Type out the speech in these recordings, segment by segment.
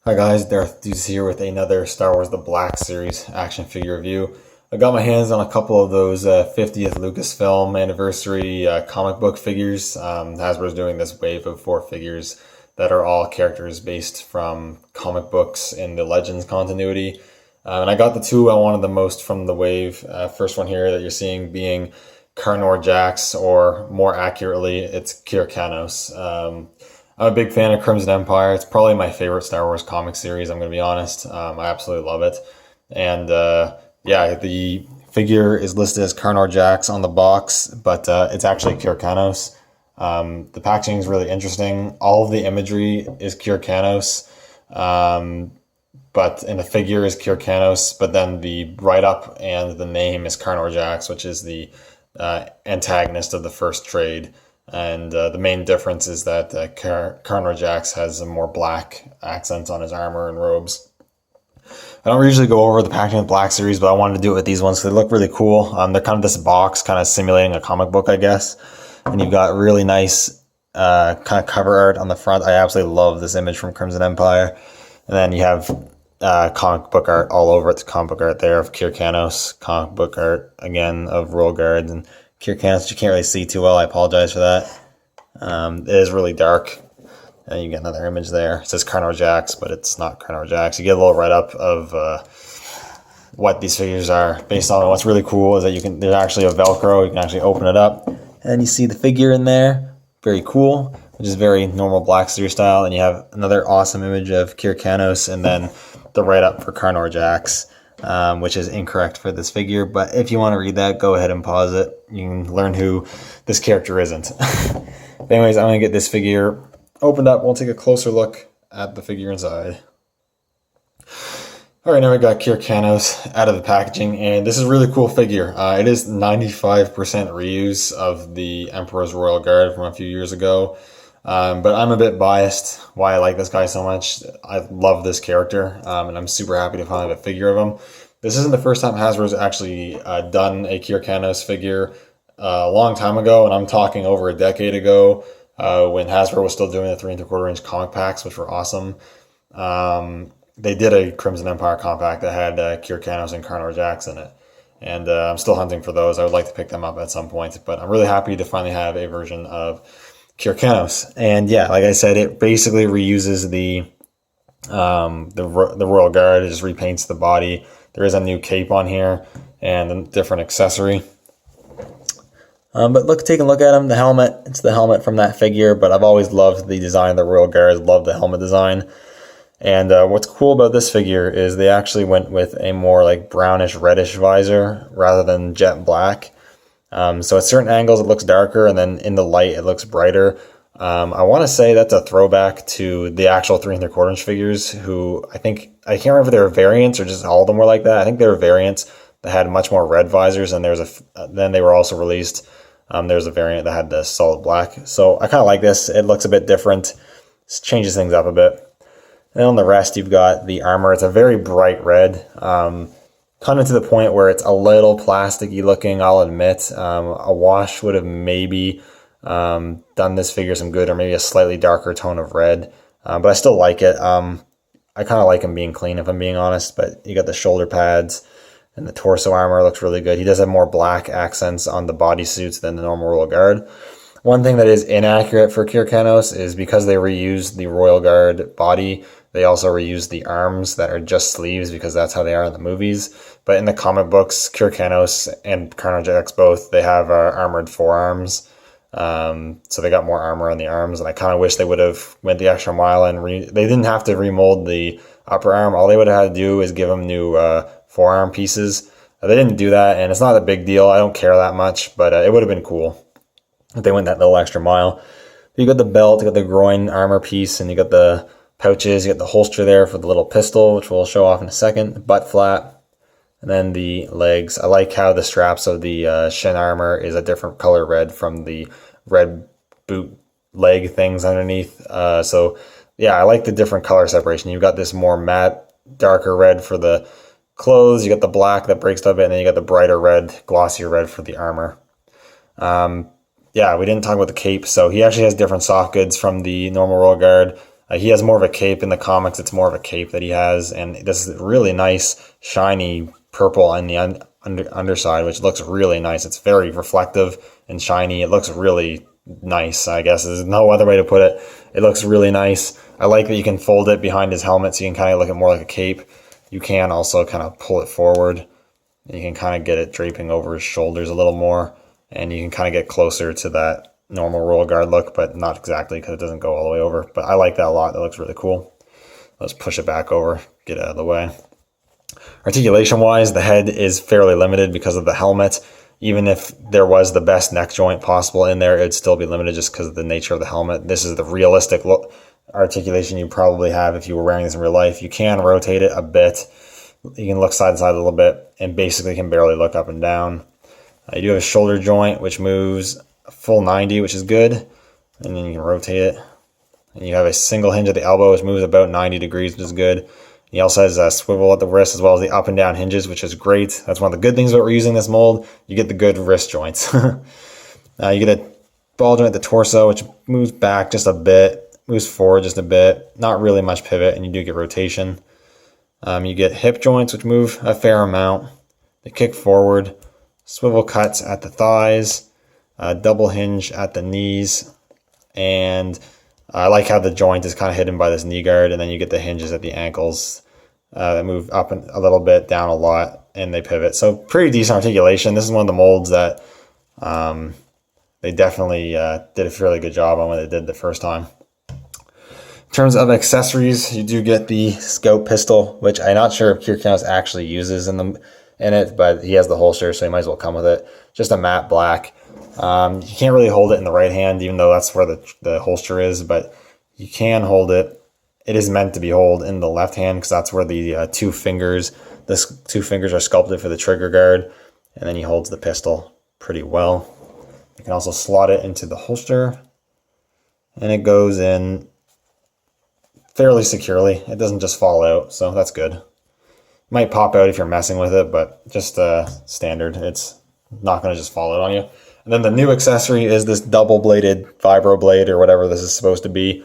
Hi guys, Darth Deuce here with another Star Wars The Black Series action figure review. I got my hands on a couple of those 50th Lucasfilm anniversary comic book figures. Hasbro's doing this wave of 4 figures that are all characters based from comic books in the Legends continuity. And I got the two I wanted the most from the wave. First one here that you're seeing being Carnor Jax, or more accurately, it's Kir Kanos. I'm a big fan of Crimson Empire. It's probably my favorite Star Wars comic series, I'm going to be honest. I absolutely love it. And yeah, the figure is listed as Carnor Jax on the box, but it's actually Kir Kanos. The packaging is really interesting. All of the imagery is Kir Kanos, but in the figure is Kir Kanos, but then the write-up and the name is Carnor Jax, which is the antagonist of the first trade. And the main difference is that Carnor Jax has a more black accent on his armor and robes. I don't usually go over the packaging of the Black Series, but I wanted to do it with these ones because they look really cool. They're kind of this box, kind of simulating a comic book, I guess. And you've got really nice kind of cover art on the front. I absolutely love this image from Crimson Empire. And then you have comic book art all over it. The comic book art there of Kir Kanos, comic book art again of Royal Guards and Kir Kanos, you can't really see too well. I apologize for that. It is really dark. And you get another image there. It says Carnor Jax, but it's not Carnor Jax. You get a little write-up of what these figures are based on. What's really cool is that there's actually a Velcro. You can actually open it up, and you see the figure in there. Very cool, which is very normal Black Series style. And you have another awesome image of Kir Kanos, and then the write-up for Carnor Jax. Which is incorrect for this figure, but if you want to read that, go ahead and pause it. You can learn who this character isn't. But anyways, I'm going to get this figure opened up. We'll take a closer look at the figure inside. Alright, now we got Kir Kanos out of the packaging, and this is a really cool figure. It is 95% reuse of the Emperor's Royal Guard from a few years ago. But I'm a bit biased why I like this guy so much. I love this character, and I'm super happy to finally have a figure of him. This isn't the first time Hasbro's actually done a Kir Kanos figure a long time ago, and I'm talking over a decade ago when Hasbro was still doing the 3 3/4 inch comic packs, which were awesome. They did a Crimson Empire compact that had Kir Kanos and Carnor Jax in it. And I'm still hunting for those. I would like to pick them up at some point, but I'm really happy to finally have a version of Kir Kanos. And yeah, like I said, it basically reuses the Royal Guard. It just repaints the body. There is a new cape on here and a different accessory. But take a look at him. The helmet, it's the helmet from that figure, but I've always loved the design of the Royal Guard. Love the helmet design. And what's cool about this figure is they actually went with a more like brownish reddish visor rather than jet black. So at certain angles it looks darker, and then in the light it looks brighter. I want to say that's a throwback to the actual 3 3/4 inch figures, who I can't remember if they were variants or just all of them were like that. I think they were variants that had much more red visors, and then they were also released. There's a variant that had the solid black. So I kind of like this. It looks a bit different. It changes things up a bit. And on the rest, you've got the armor. It's a very bright red. Kind of to the point where it's a little plasticky looking, I'll admit. A wash would have maybe done this figure some good, or maybe a slightly darker tone of red. But I still like it. I kind of like him being clean, if I'm being honest. But you got the shoulder pads, and the torso armor looks really good. He does have more black accents on the bodysuits than the normal Royal Guard. One thing that is inaccurate for Kir Kanos is because they reused the Royal Guard body, they also reused the arms that are just sleeves because that's how they are in the movies. But in the comic books, Kir Kanos and Carnor Jax both, they have armored forearms. So they got more armor on the arms, and I kind of wish they would have went the extra mile and they didn't have to remold the upper arm. All they would have had to do is give them new forearm pieces. They didn't do that, and it's not a big deal. I don't care that much, but it would have been cool if they went that little extra mile. You got the belt, you got the groin armor piece, and you got the pouches, you got the holster there for the little pistol, which we'll show off in a second, the butt flap, and then the legs. I like how the straps of the shin armor is a different color red from the red boot leg things underneath. So yeah, I like the different color separation. You've got this more matte, darker red for the clothes, you got the black that breaks up it, and then you got the brighter red, glossier red for the armor. Yeah, we didn't talk about the cape, so he actually has different soft goods from the normal Royal Guard. He has more of a cape in the comics. It's more of a cape that he has, and this is really nice, shiny purple on the underside, which looks really nice. It's very reflective and shiny. It looks really nice, I guess. There's no other way to put it. It looks really nice. I like that you can fold it behind his helmet so you can kind of look at more like a cape. You can also kind of pull it forward. You can kind of get it draping over his shoulders a little more, and you can kind of get closer to that normal royal guard look, but not exactly because it doesn't go all the way over. But I like that a lot. That looks really cool. Let's push it back over, get it out of the way. Articulation wise, the head is fairly limited because of the helmet. Even if there was the best neck joint possible in there, it'd still be limited just because of the nature of the helmet. This is the realistic look articulation you probably have if you were wearing this in real life. You can rotate it a bit. You can look side to side a little bit and basically can barely look up and down. You do have a shoulder joint which moves a full 90, which is good, and then you can rotate it. And you have a single hinge at the elbow which moves about 90 degrees, which is good. He also has a swivel at the wrist as well as the up and down hinges, which is great. That's one of the good things about reusing this mold. You get the good wrist joints. You get a ball joint at the torso, which moves back just a bit, moves forward just a bit, not really much pivot, and you do get rotation. You get hip joints, which move a fair amount. They kick forward, swivel cuts at the thighs, double hinge at the knees, and I like how the joint is kind of hidden by this knee guard, and then you get the hinges at the ankles that move up a little bit, down a lot, and they pivot. So pretty decent articulation. This is one of the molds that they definitely did a fairly good job on when they did the first time. In terms of accessories, you do get the scout pistol, which I'm not sure if Kir Kanos actually uses in it, but he has the holster, so he might as well come with it. Just a matte black. You can't really hold it in the right hand, even though that's where the holster is, but you can hold it. It is meant to be held in the left hand because that's where the two fingers are sculpted for the trigger guard, and then he holds the pistol pretty well. You can also slot it into the holster, and it goes in fairly securely. It doesn't just fall out, so that's good. It might pop out if you're messing with it, but just standard. It's not going to just fall out on you. And then the new accessory is this double-bladed vibro blade, or whatever this is supposed to be,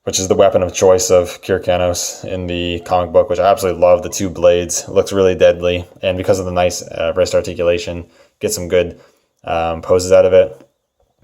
which is the weapon of choice of Kir Kanos in the comic book, which I absolutely love. The two blades. It looks really deadly, and because of the nice wrist articulation, get some good poses out of it.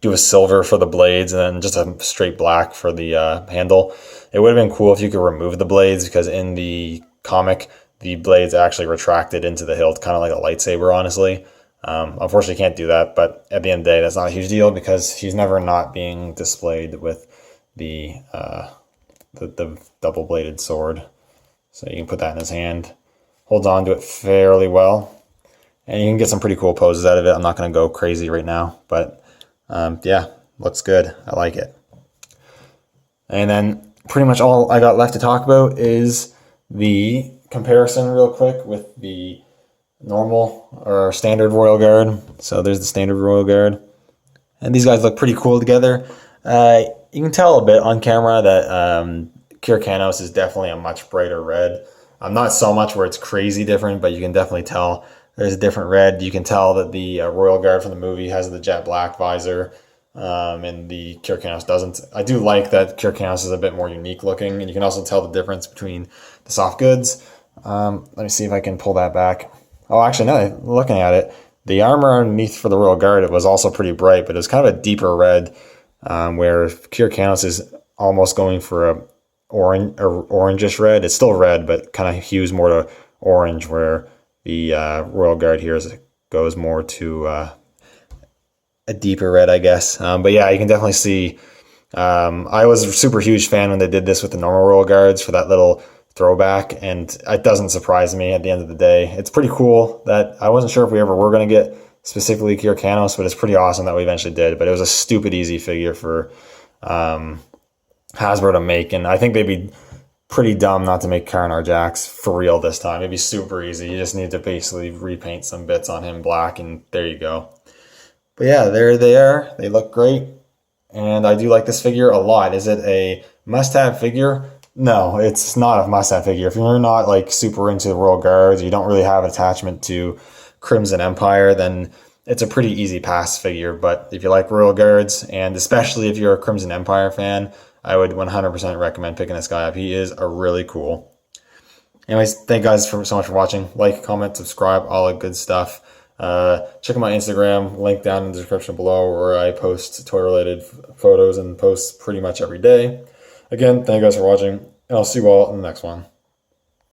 Do a silver for the blades, and then just a straight black for the handle. It would have been cool if you could remove the blades, because in the comic, the blades actually retracted into the hilt, kind of like a lightsaber, honestly. Unfortunately, can't do that, but at the end of the day, that's not a huge deal because he's never not being displayed with the double-bladed sword. So you can put that in his hand. Holds on to it fairly well, and you can get some pretty cool poses out of it. I'm not going to go crazy right now, but yeah, looks good. I like it. And then pretty much all I got left to talk about is the comparison real quick with the normal or standard Royal Guard. So there's the standard Royal Guard, and these guys look pretty cool together. You can tell a bit on camera that Kir Kanos is definitely a much brighter red. Not so much where it's crazy different, but you can definitely tell there's a different red. You can tell that the Royal Guard from the movie has the jet black visor, and the Kir Kanos doesn't. I do like that Kir Kanos is a bit more unique looking, and you can also tell the difference between the soft goods. Let me see if I can pull that back. Oh, actually, no, looking at it, the armor underneath for the Royal Guard, it was also pretty bright, but it was kind of a deeper red, where Kir Kanos is almost going for a orangish red. It's still red, but kind of hues more to orange, where the Royal Guard here goes more to a deeper red, I guess. But yeah, you can definitely see. I was a super huge fan when they did this with the normal Royal Guards for that little throwback, and it doesn't surprise me at the end of the day. It's pretty cool that I wasn't sure if we ever were going to get specifically Kir Kanos, but it's pretty awesome that we eventually did. But it was a stupid easy figure for Hasbro to make, and I think they'd be pretty dumb not to make Carnor Jax for real this time. It'd be super easy. You just need to basically repaint some bits on him black, and there you go. But yeah, there they are. They look great, and I do like this figure a lot. Is it a must-have figure? No, it's not a must-have figure. If you're not like super into the Royal Guards, you don't really have attachment to Crimson Empire, then it's a pretty easy pass figure. But if you like Royal Guards, and especially if you're a Crimson Empire fan, I would 100% recommend picking this guy up. He is a really cool. Anyways, thank you guys so much for watching. Like, comment, subscribe, all that good stuff. Check out my Instagram, link down in the description below, where I post toy-related photos and posts pretty much every day. Again, thank you guys for watching, and I'll see you all in the next one.